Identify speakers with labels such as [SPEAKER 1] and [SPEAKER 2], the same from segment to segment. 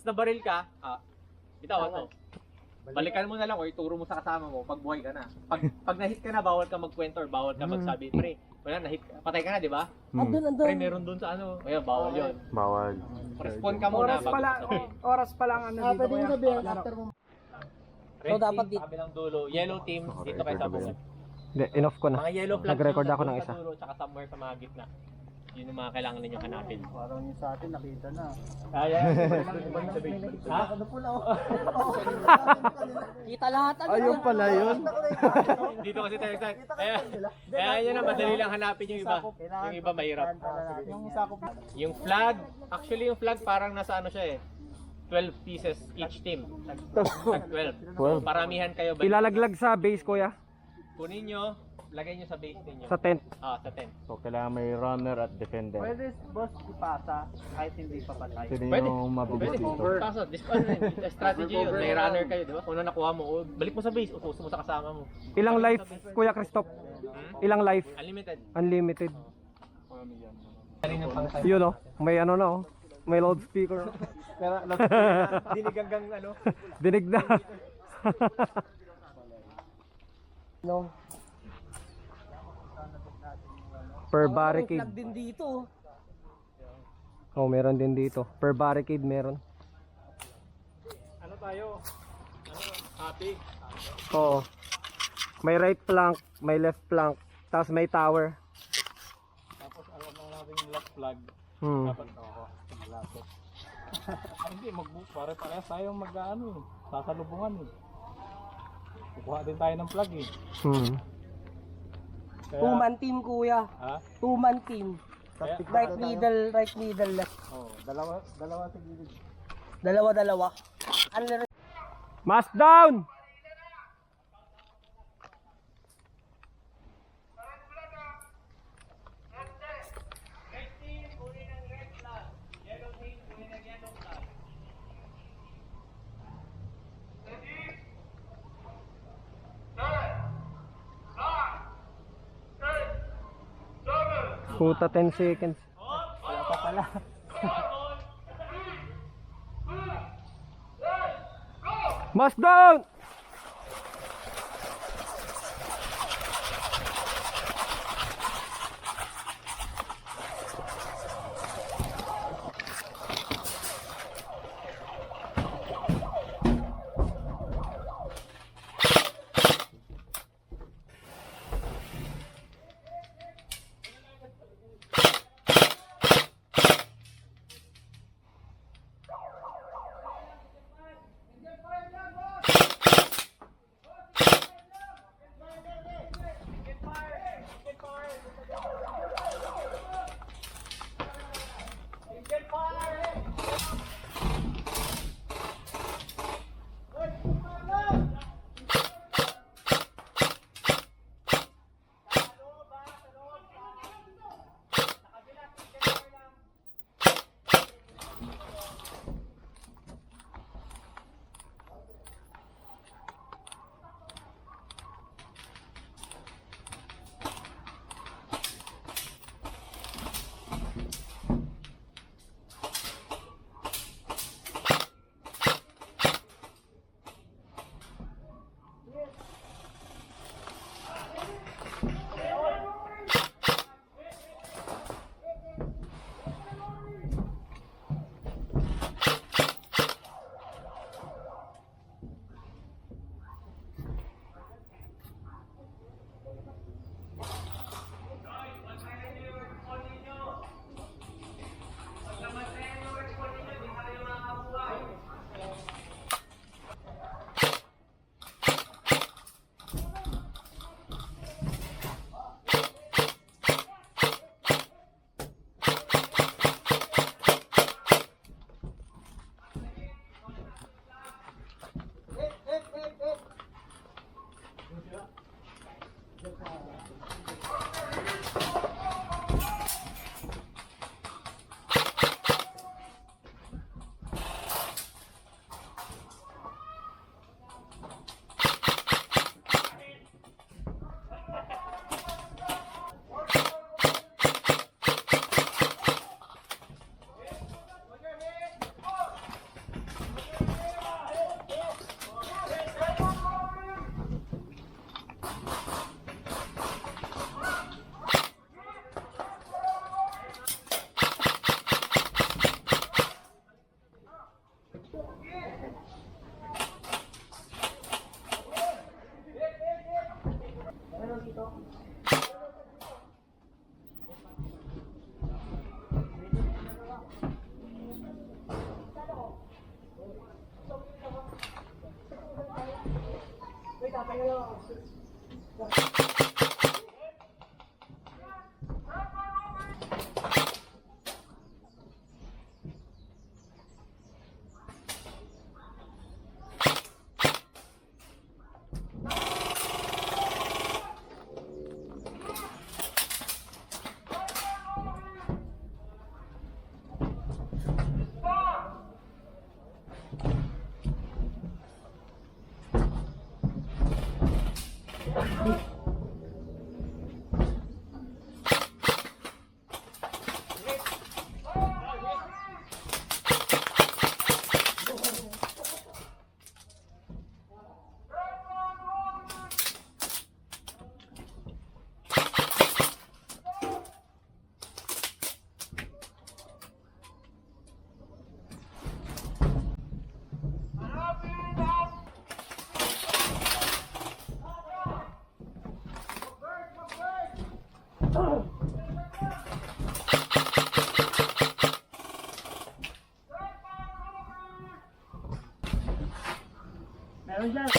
[SPEAKER 1] nabaril ka, bitawan mo. Balikan mo na lang o ituro mo sa kasama mo pag buhay ka na. Pag na-hit ka na, bawal ka magkwento or bawal ka magsabi, pre. Wala, na-hit ka. Patay ka na, di ba? Pre, meron dun sa ano. Ayun, bawal yun.
[SPEAKER 2] Bawal.
[SPEAKER 1] Respond ka muna.
[SPEAKER 3] Oras pa lang ano dito.
[SPEAKER 4] Pwede mo sabihin after mo.
[SPEAKER 1] Red
[SPEAKER 4] So, dapat
[SPEAKER 1] team, kabilang dulo. Yellow team, dito kayo sa bungad.
[SPEAKER 2] Hindi, enough ko na.
[SPEAKER 1] Mga yellow flag
[SPEAKER 2] Nag-record
[SPEAKER 1] team,
[SPEAKER 2] ako ng
[SPEAKER 1] nandun
[SPEAKER 2] isa.
[SPEAKER 1] sa dulo, tsaka somewhere sa mga gitna. Yun yung mga kailangan ninyo hanapin.
[SPEAKER 3] Parang yung sa atin nakita na.
[SPEAKER 1] Kaya, ha?
[SPEAKER 4] Ano po na Kita lahat.
[SPEAKER 2] Ayun pala yun.
[SPEAKER 1] Dito kasi tayo excited. Kaya yun na, madali lang hanapin yung iba. Yung iba mahirap.
[SPEAKER 3] Yung sakop.
[SPEAKER 1] Yung flag, actually yung flag parang nasa ano siya eh. 12 pieces each team. Tag 12.
[SPEAKER 2] 12.
[SPEAKER 1] Paramihan kayo.
[SPEAKER 2] Ilalaglag sa base, kuya.
[SPEAKER 1] Kunin nyo, lagay nyo sa base ninyo.
[SPEAKER 2] Sa tent.
[SPEAKER 1] Sa tent.
[SPEAKER 2] So, kailangan may runner at defender.
[SPEAKER 3] Pwede boss ipasa kahit hindi pa patay.
[SPEAKER 2] Sino
[SPEAKER 1] Pwede.
[SPEAKER 2] yung mabilis
[SPEAKER 1] Pwede.
[SPEAKER 2] dito?
[SPEAKER 1] Kaso, strategy yun. May runner kayo, di ba? Kung ano nakuha mo, balik mo sa base, utuso mo sa kasama mo.
[SPEAKER 2] Ilang life, Kuya Christoph? Ilang life?
[SPEAKER 1] Unlimited.
[SPEAKER 2] Unlimited. Yun oh, may ano na oh. May loudspeaker.
[SPEAKER 1] Dinig hanggang ano.
[SPEAKER 2] Dinig na.
[SPEAKER 4] No.
[SPEAKER 2] Per
[SPEAKER 4] Flag
[SPEAKER 2] barricade.
[SPEAKER 4] din dito.
[SPEAKER 2] Oh, meron din dito. Per barricade meron.
[SPEAKER 1] Ano tayo? Happy?
[SPEAKER 2] Oo. May right flank, may left flank, tapos may tower.
[SPEAKER 1] Tapos alam na natin yung left flag.
[SPEAKER 2] Hmm.
[SPEAKER 1] Lapit. Hindi, pare-parehas tayo mag-ano, sasalubungan eh. Kukuha din tayo ng flag eh.
[SPEAKER 2] Hmm.
[SPEAKER 1] Kaya,
[SPEAKER 4] Two-man team kuya.
[SPEAKER 1] ha?
[SPEAKER 4] Two-man team.
[SPEAKER 1] Kaya,
[SPEAKER 4] Right middle, left.
[SPEAKER 1] dalawa sa gilid.
[SPEAKER 4] Dalawa. Ano na rin?
[SPEAKER 2] Mask down! Puta 10 seconds.
[SPEAKER 3] Wala pa pala.
[SPEAKER 2] Mask down!
[SPEAKER 3] Meron dyan.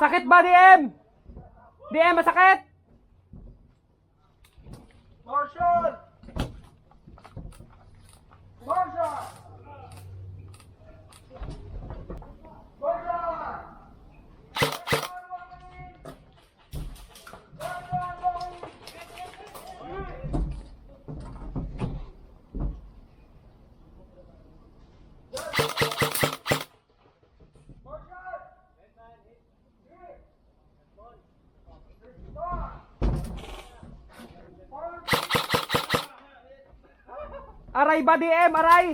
[SPEAKER 2] Sakit ba, DM? DM, masakit?
[SPEAKER 3] Marshall! Marshall!
[SPEAKER 2] Aray ba, DM? Aray!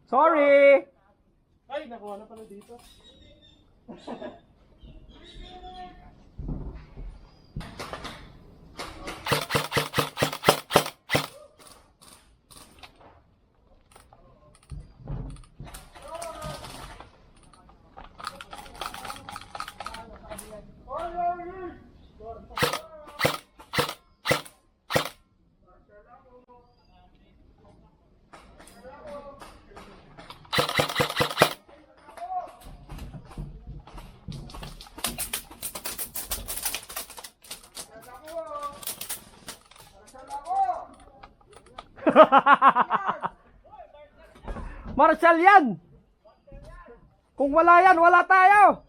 [SPEAKER 2] Sorry!
[SPEAKER 3] Ay, nakuha na pala dito.
[SPEAKER 2] Marshall yan! Kung wala yan, wala tayo!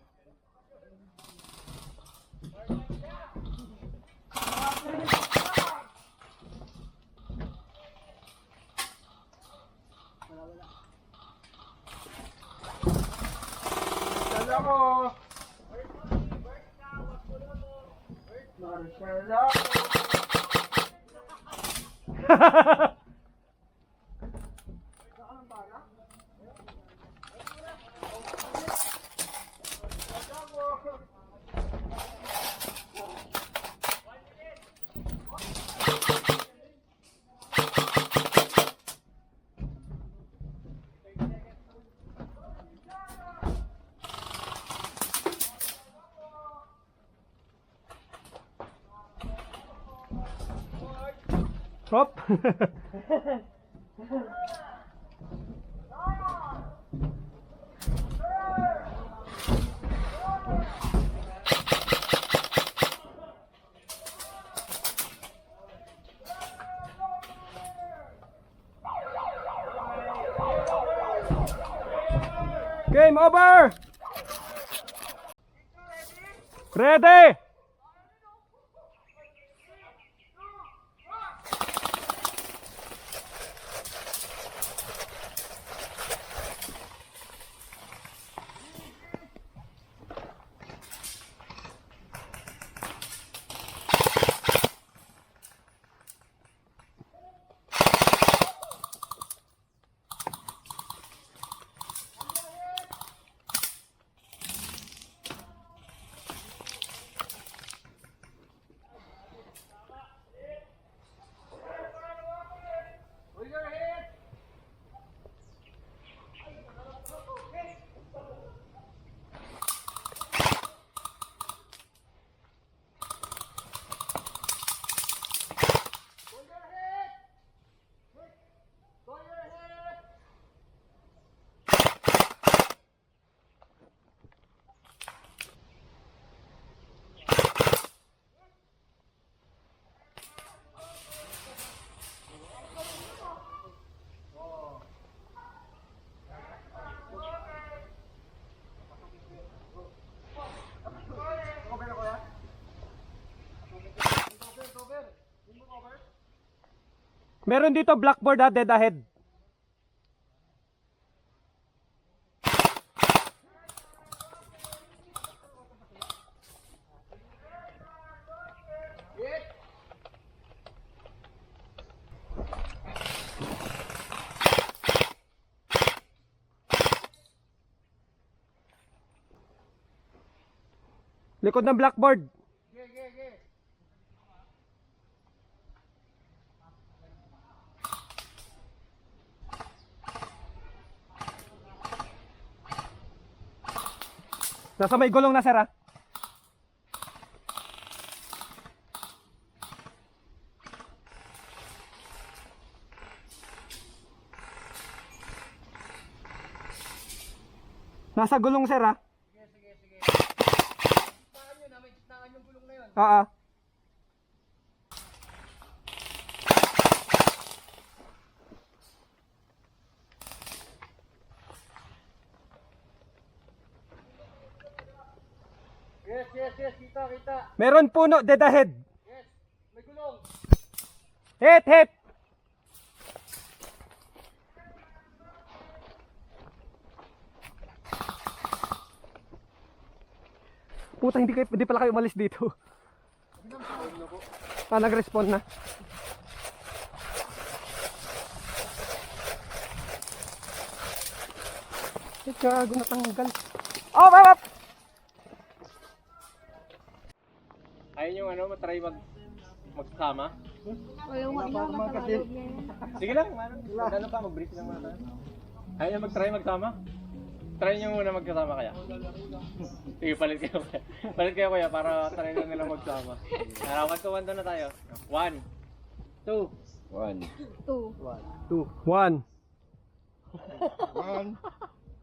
[SPEAKER 3] Dala mo. Marshall lang.
[SPEAKER 2] Hop! Game over! Ready! Meron dito blackboard ha, dead ahead. Likod ng blackboard. Nasa may gulong na, sir, ha? Nasa gulong, sir, ha? Sige. Taan nyo na, may taan yung gulong na yun. Oo.
[SPEAKER 3] Yes, kita.
[SPEAKER 2] Meron puno, dead ahead.
[SPEAKER 3] Yes, may gulong.
[SPEAKER 2] Hit! Puta, hindi pala kayo umalis dito. Nag-respawn na. Gago, natanggal. Up!
[SPEAKER 1] Ayun yung ano, matry magsama.
[SPEAKER 5] Walang makaloob niya yun.
[SPEAKER 1] Sige lang, ano pa, mag-brief lang muna tayo. Ayun yung mag-try magsama. Try nyo muna magkasama kaya. Sige, palit kayo kaya. Palit kayo kaya para try na nila magsama. Harapan to 1 na tayo. 1, 2, 1,
[SPEAKER 5] 2.
[SPEAKER 2] 1.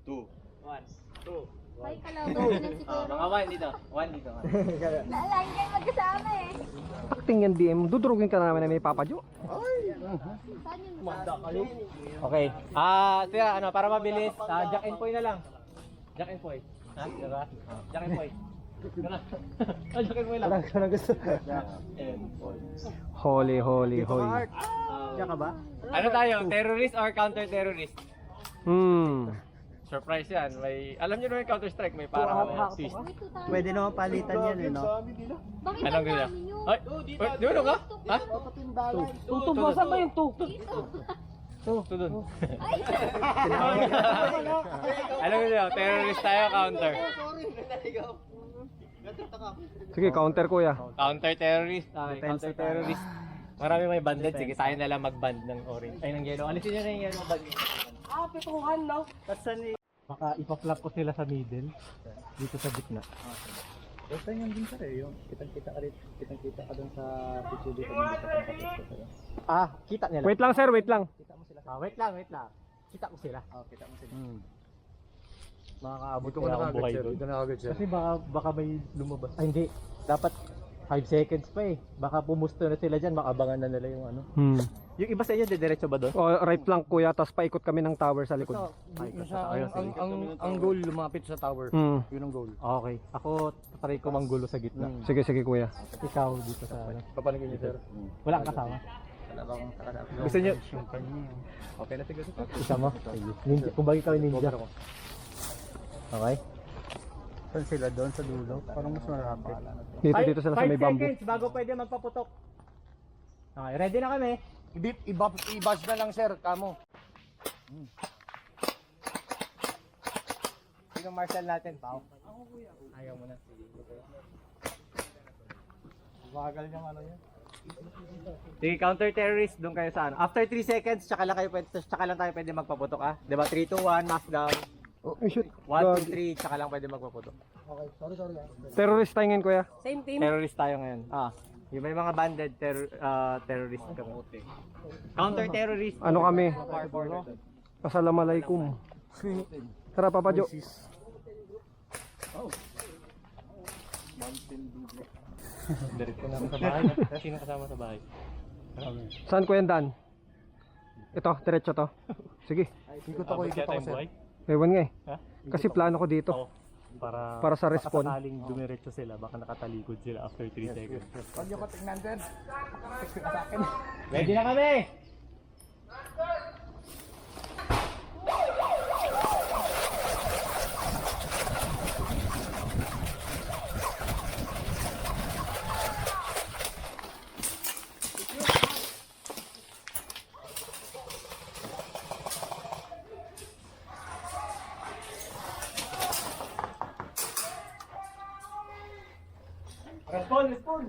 [SPEAKER 1] 2, 1, 2.
[SPEAKER 5] Ay, kalaban din si Kuya.
[SPEAKER 1] Mga 1 dito. 1 dito.
[SPEAKER 5] Lagi kayo magkasama eh.
[SPEAKER 2] Acting yan DM. Dudurugin ka namin na may Papa Jo.
[SPEAKER 5] Saan yun?
[SPEAKER 1] Okay. Tira, para mabilis, Jack and Poy na lang. Jack and Poy. Ha? Diba? Jack and Poy. Jack and Poy lang.
[SPEAKER 2] Parang gusto. Holy, holy, holy.
[SPEAKER 1] Jack ka ba? Ano tayo? Terrorist or counter-terrorist? Surprise yan. Alam nyo naman yung Counter-Strike, may parang twist.
[SPEAKER 5] Pwede
[SPEAKER 3] naman palitan yan eh, no?
[SPEAKER 5] Bakit
[SPEAKER 1] Anong
[SPEAKER 5] ang
[SPEAKER 1] ganyan?
[SPEAKER 5] dami nyo?
[SPEAKER 1] Ay! Di ba ka? Ha?
[SPEAKER 4] Tuto mo, saan ba yung tu?
[SPEAKER 1] Ito dun. Alam nyo nyo, terrorist tayo, counter.
[SPEAKER 2] Sige, counter kuya.
[SPEAKER 1] Counter-terrorist. Counter-terrorist. Marami may banded. Sige, tayo na lang mag-band ng orange. Ay, ng yellow. Alisin nyo na yung yellow band.
[SPEAKER 4] Pituhan, no?
[SPEAKER 2] Baka ipa-flap ko sila sa middle. Dito sa gitna.
[SPEAKER 3] Basta yun din sir eh, yung kitang-kita ka dun sa picture dito, hindi ka pang tapos ko sa'yo.
[SPEAKER 1] Kita nila.
[SPEAKER 2] Wait lang sir, wait lang.
[SPEAKER 3] Kita mo sila.
[SPEAKER 1] Wait lang. Kita ko sila.
[SPEAKER 3] Kita mo sila.
[SPEAKER 1] Makakaabot ko na akong buhay doon.
[SPEAKER 3] Ito na agad sir.
[SPEAKER 1] Kasi baka may lumabas. Ay, hindi. Dapat 5 seconds pa eh. Baka pumusto na sila dyan, makabangan na nila yung ano. Yung iba sa inyo, diretso ba doon?
[SPEAKER 2] O, right flank kuya, tapos paikot kami ng tower sa likod.
[SPEAKER 3] Ang goal lumapit sa tower. Yun ang goal.
[SPEAKER 1] Okay. Ako, tatry ko manggulo sa gitna.
[SPEAKER 2] Sige, sige kuya.
[SPEAKER 1] Ikaw dito sa ano.
[SPEAKER 3] Papanagin niyo sir.
[SPEAKER 1] Wala kang kasama.
[SPEAKER 3] Wala bang kakadap?
[SPEAKER 1] Gusto niyo?
[SPEAKER 3] Okay na siguro.
[SPEAKER 1] Isa mo? Ninja. Kung bagay ka ninja. Okay?
[SPEAKER 3] Saan sila doon sa dulo? Parang mas marami.
[SPEAKER 2] Dito sila sa may
[SPEAKER 1] 5
[SPEAKER 2] bamboo.
[SPEAKER 1] seconds bago pwede magpaputok. Okay, ready na kami.
[SPEAKER 3] I-bash na lang sir, kamo.
[SPEAKER 1] Sino marshal natin, Pao? Ayaw mo na. Bagal niyang ano yan. Sige, counter-terrorist, doon kayo sa ano. After 3 seconds, tsaka lang tayo pwede magpaputok ah. Diba? 3, 2, 1, mask down.
[SPEAKER 2] Oh, shoot.
[SPEAKER 1] 1, 2, 3, tsaka lang pwede magpaputok.
[SPEAKER 2] Terrorist tayo ngayon kuya.
[SPEAKER 4] Same team?
[SPEAKER 1] Terrorist tayo ngayon. Yung may mga banded terrorist kami. Counter-terrorist.
[SPEAKER 2] Ano kami? Assalamualaikum. Tara Papa Jo.
[SPEAKER 1] Diretso na sa bahay. Sino kasama sa bahay?
[SPEAKER 2] Saan kuya Dan? Ito, diretso to. Sige.
[SPEAKER 3] Ikot ako sir.
[SPEAKER 2] Ewan nga eh.
[SPEAKER 1] Ha?
[SPEAKER 2] Kasi plano ko dito. Para sa respawn.
[SPEAKER 1] Sakaling dumiretso sila, baka nakatalikod sila after 3 seconds.
[SPEAKER 3] Pag yung katingnan sir.
[SPEAKER 1] Ready na kami! Respawn!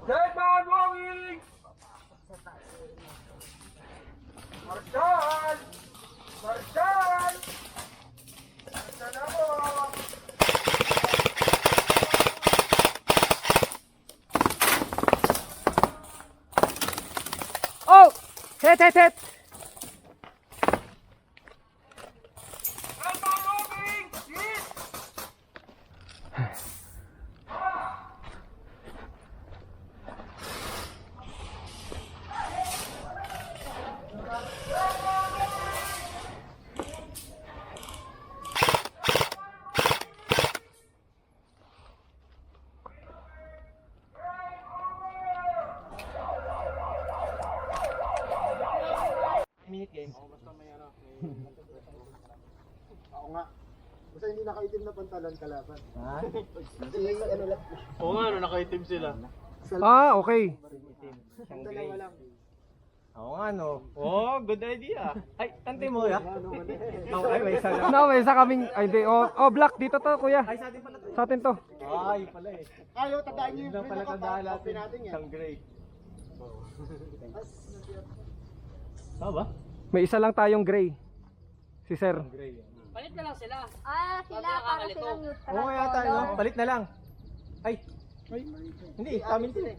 [SPEAKER 3] Dead man walking! Marshal! Marshal! Marshal ako!
[SPEAKER 2] Oh! Hit, hit, hit!
[SPEAKER 3] Dead man walking! Hit!
[SPEAKER 1] game.
[SPEAKER 3] Ako nga. Basta hindi nakaitim na pantalon kalaban. Ha?
[SPEAKER 1] Oo nga, nakaitim sila.
[SPEAKER 2] Ah, okay.
[SPEAKER 3] Dalawa lang.
[SPEAKER 1] Oo nga, no. Oh, good idea. Ay, tante mo ya.
[SPEAKER 2] Ay, may isa lang. No, may isa kaming, ay di, oh, black, dito to, kuya.
[SPEAKER 1] Ay, sa atin pala to.
[SPEAKER 2] Sa atin to.
[SPEAKER 1] Ay, pala eh.
[SPEAKER 3] Ayaw, tandaan niyo yung
[SPEAKER 1] Lang pala tandaan natin.
[SPEAKER 3] natin yan.
[SPEAKER 1] Isang gray. Tama ba?
[SPEAKER 2] May isa lang tayong gray. Si sir.
[SPEAKER 1] Gray.
[SPEAKER 4] Palit na lang sila.
[SPEAKER 5] Ah, sila para silang neutral.
[SPEAKER 1] Oo kaya tayo, no? Palit na lang. Ay. Hindi, kami din eh.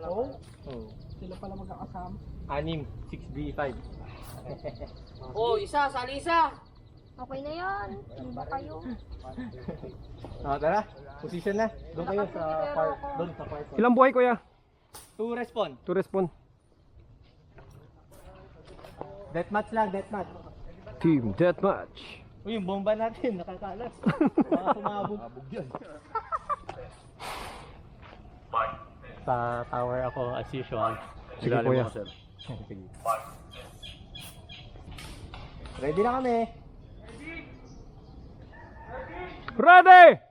[SPEAKER 1] Oo. Oh.
[SPEAKER 4] Sila pala magkakasama.
[SPEAKER 1] 6, 6B5.
[SPEAKER 4] Oh, isa, sali isa.
[SPEAKER 5] Okay na yan. Hindi ba kayo?
[SPEAKER 1] Tara. Position na. Doon kayo sa park. Doon sa park.
[SPEAKER 2] Ilang buhay, kuya?
[SPEAKER 1] To respond.
[SPEAKER 2] To respond.
[SPEAKER 1] Deathmatch lang, deathmatch.
[SPEAKER 2] Team deathmatch.
[SPEAKER 1] Uy, yung bomba natin, nakakalas. Baka sumabog. Yun. Sa tower ako as usual.
[SPEAKER 2] Sige, kuya.
[SPEAKER 1] Sige. Ready na kami.
[SPEAKER 2] Ready!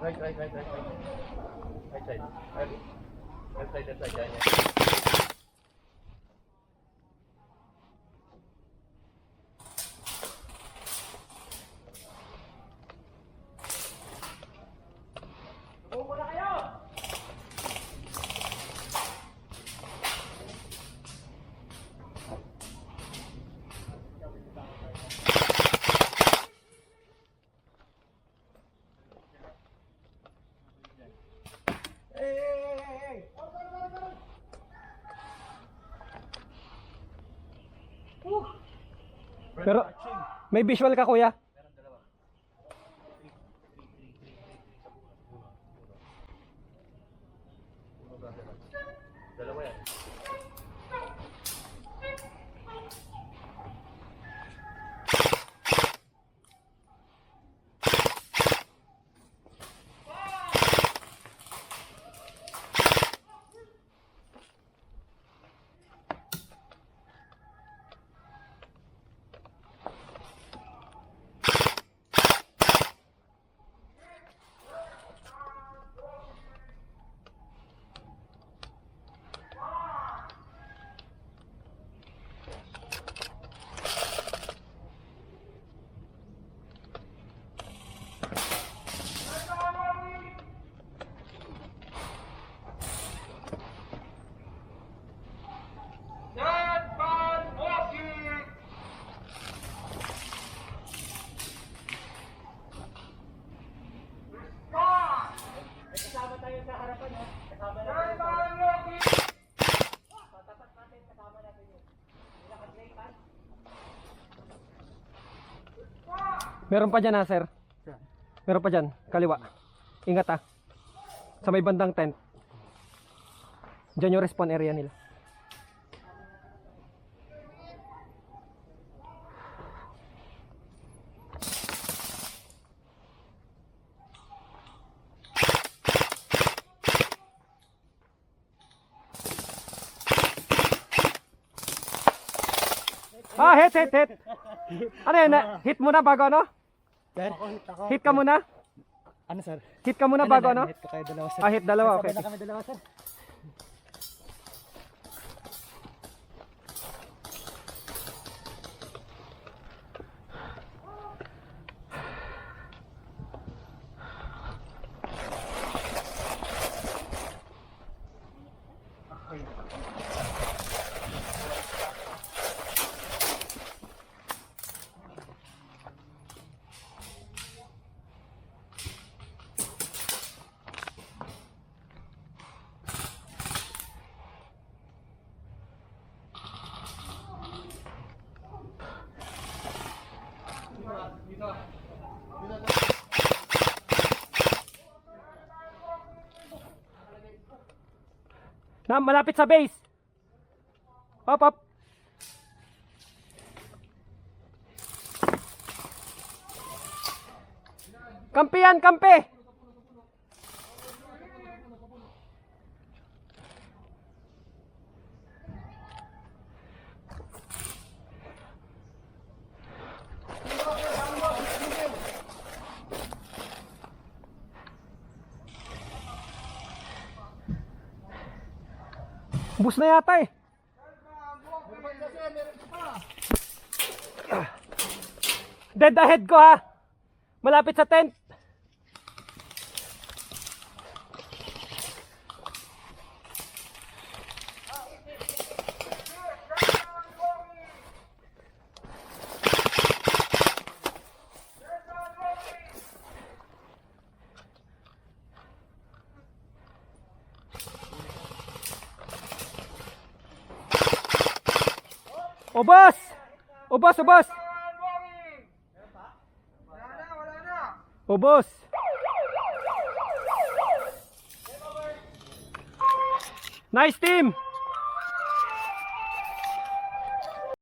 [SPEAKER 1] Right side. Right side. Left side. Yan.
[SPEAKER 2] Pero, may visual ka, kuya?
[SPEAKER 1] Dalawa yan.
[SPEAKER 2] Meron pa dyan, ha, sir? Meron pa dyan, kaliwa. Ingat, ha. Sa may bandang tent. Diyan yung respawn area nila. Ah, hit. Ano yun? Hit muna bago ano?
[SPEAKER 3] Sir?
[SPEAKER 2] Hit ka muna?
[SPEAKER 3] Ano sir?
[SPEAKER 2] Hit ka muna bago ano?
[SPEAKER 3] Hit ko kayo dalawa sir.
[SPEAKER 2] Ah, hit dalawa, okay.
[SPEAKER 3] Sabay na kami dalawa sir.
[SPEAKER 2] Na, malapit sa base. Up. Kampi yan, kampi. Bus na yata eh. Dead ahead ko ha. Malapit sa tent. Ubos! Ubos! Ubos! Nice team!